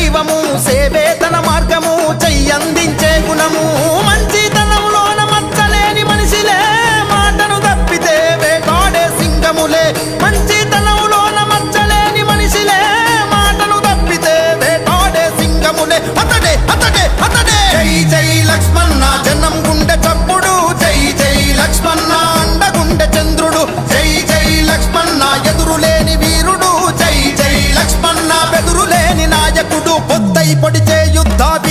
దైవము సేవే తన మార్గము చెయ్యందించే గుణము మంచితనంలోన మచ్చలేని మనిషిలే మాటను తప్పితే వేటాడే సింగములే మంచితనంలోన మచ్చలేని మనిషిలే మాటను తప్పితే వేటాడే సింగములే అతడే అతడే అతడే జై జై